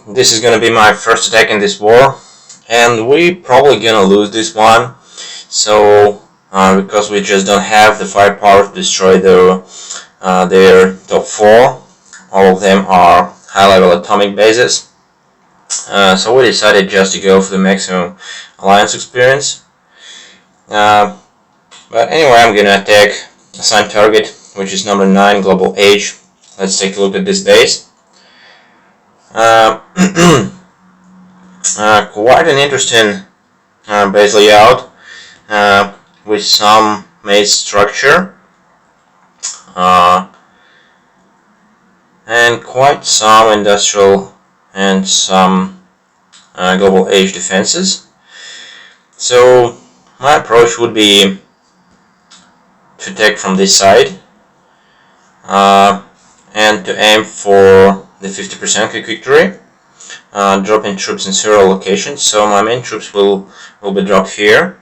this is gonna be my first attack in this war, and we probably gonna lose this one. So because we just don't have the firepower to destroy their top 4, all of them are high-level atomic bases. So we decided just to go for the maximum alliance experience. But anyway, I'm gonna attack assigned target, which is number 9, global age. Let's take a look at this base. Quite an interesting base layout with some maze structure and quite some industrial and some global age defenses. So my approach would be to attack from this side and to aim for the 50% quick victory, dropping troops in several locations. So my main troops will be dropped here.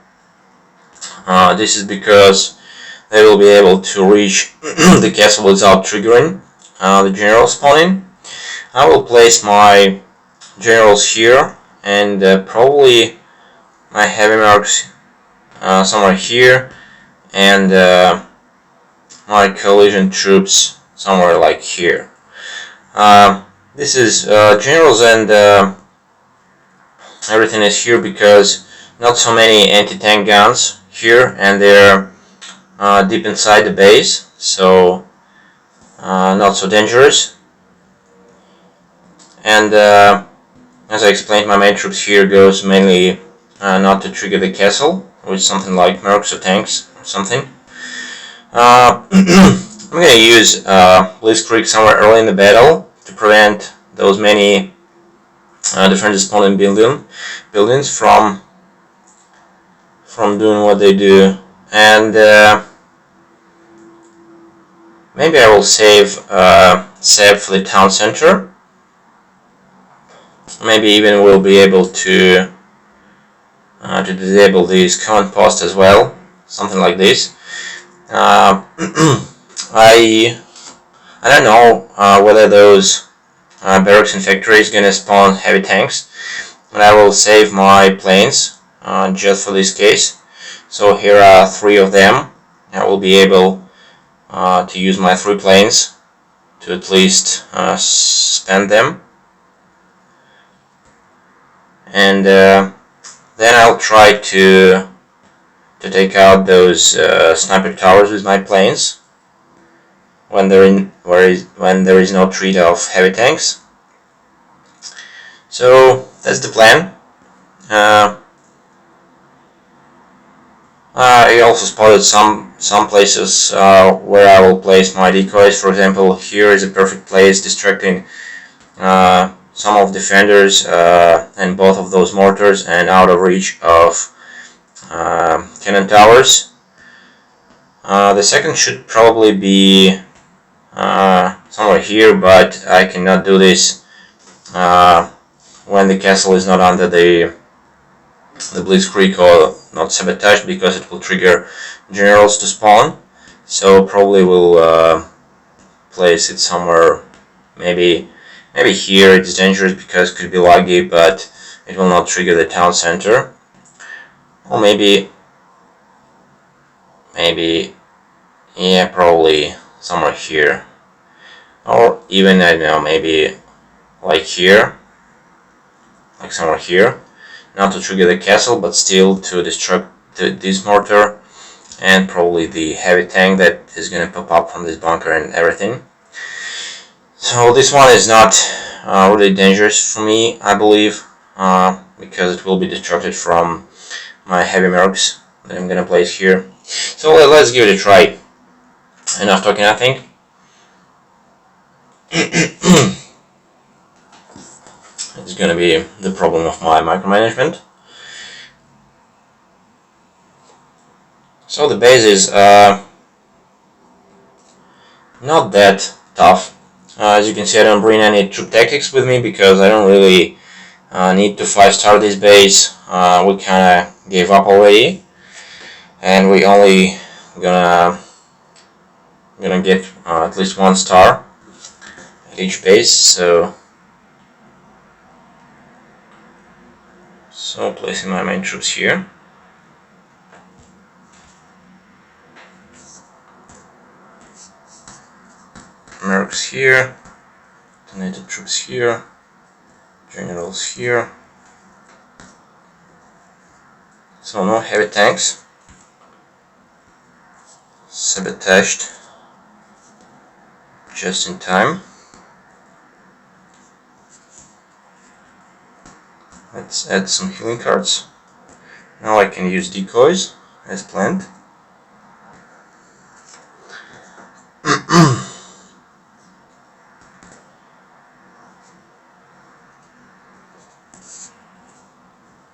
This is because they will be able to reach the castle without triggering the general spawning. I will place my generals here and probably my heavy mercs somewhere here, and my coalition troops somewhere like here. This is generals and everything is here because not so many anti-tank guns here, and they're deep inside the base, so not so dangerous. And as I explained, my main troops here goes mainly not to trigger the castle with something like mercs or tanks or something. I'm going to use Blitzkrieg somewhere early in the battle to prevent those many defenders spawning buildings from doing what they do, and maybe I will save for the town center. Maybe even we'll be able to disable these command posts as well, something like this. I don't know whether those barracks and factories gonna spawn heavy tanks, but I will save my planes just for this case. So here are 3 of them. I will be able to use my 3 planes to at least spend them, and then I'll try to take out those sniper towers with my planes when there is no threat of heavy tanks. So that's the plan. I also spotted some places where I will place my decoys. For example, here is a perfect place, distracting some of defenders and both of those mortars, and out of reach of cannon towers. The second should probably be somewhere here, but I cannot do this when the castle is not under the Blitzkrieg or not sabotaged, because it will trigger generals to spawn. So probably we'll place it somewhere, maybe here. It's dangerous because it could be laggy, but it will not trigger the town center. Or maybe, yeah, probably somewhere here. Or even, I don't know, maybe like here, like somewhere here. Not to trigger the castle, but still to destruct this mortar and probably the heavy tank that is going to pop up from this bunker and everything. So this one is not really dangerous for me, I believe, because it will be destructed from my heavy mercs that I'm going to place here. So let's give it a try. Enough talking, I think. It's going to be the problem of my micromanagement. So the base is not that tough. As you can see, I don't bring any troop tactics with me because I don't really need to 5-star this base. We kinda gave up already, and we only gonna get at least 1 star at each base. So So placing my main troops here. Mercs here, NATO troops here, generals here. So no heavy tanks. Sabotaged just in time. Let's add some healing cards. Now I can use decoys as planned.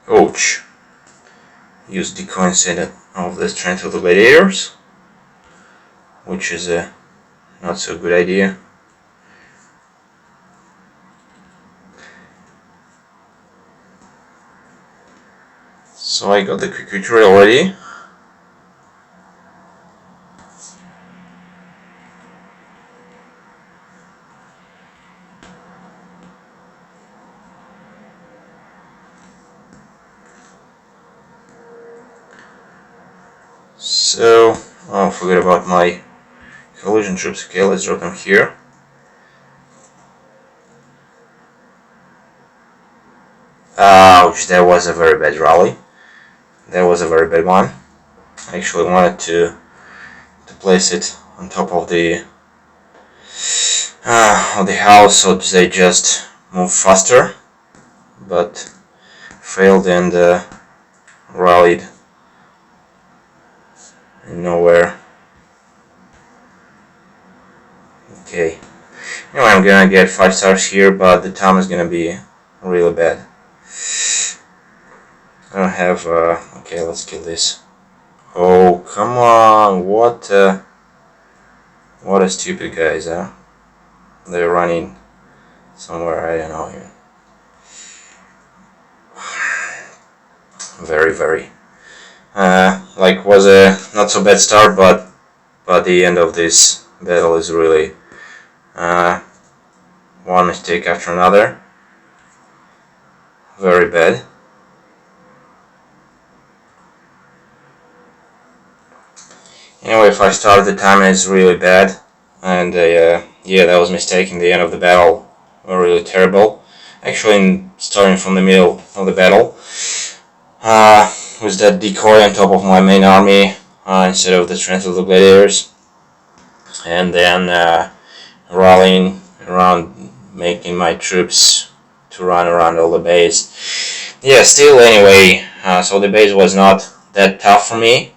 Ouch. Use decoy instead of the strength of the gladiators, which is a not so good idea. So I got the quick victory already. So, oh, forget about my collision troops. Okay, let's drop them here. Ouch, that was a very bad rally. That was a very bad one. I actually wanted to place it on top of the house so they just move faster, but failed and rallied nowhere. Okay. Anyway, I'm gonna get 5 stars here, but the time is gonna be really bad. I don't have. Okay, let's kill this. Oh, come on! What a stupid guys, huh? They're running somewhere, I don't know here. Very. Like, was a not so bad start, but the end of this battle is really one mistake after another. Very bad. Anyway, 5 stars, the time is really bad, and yeah, that was a mistake in the end of the battle. Really terrible. Actually, starting from the middle of the battle, with that decoy on top of my main army instead of the strength of the gladiators, and then rallying around, making my troops to run around all the base. Yeah, still anyway, so the base was not that tough for me.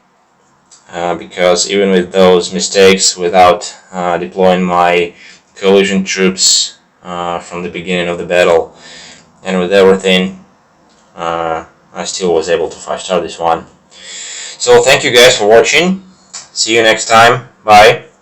Because even with those mistakes, without deploying my coalition troops from the beginning of the battle, and with everything, I still was able to 5-star this one. So thank you guys for watching. See you next time. Bye.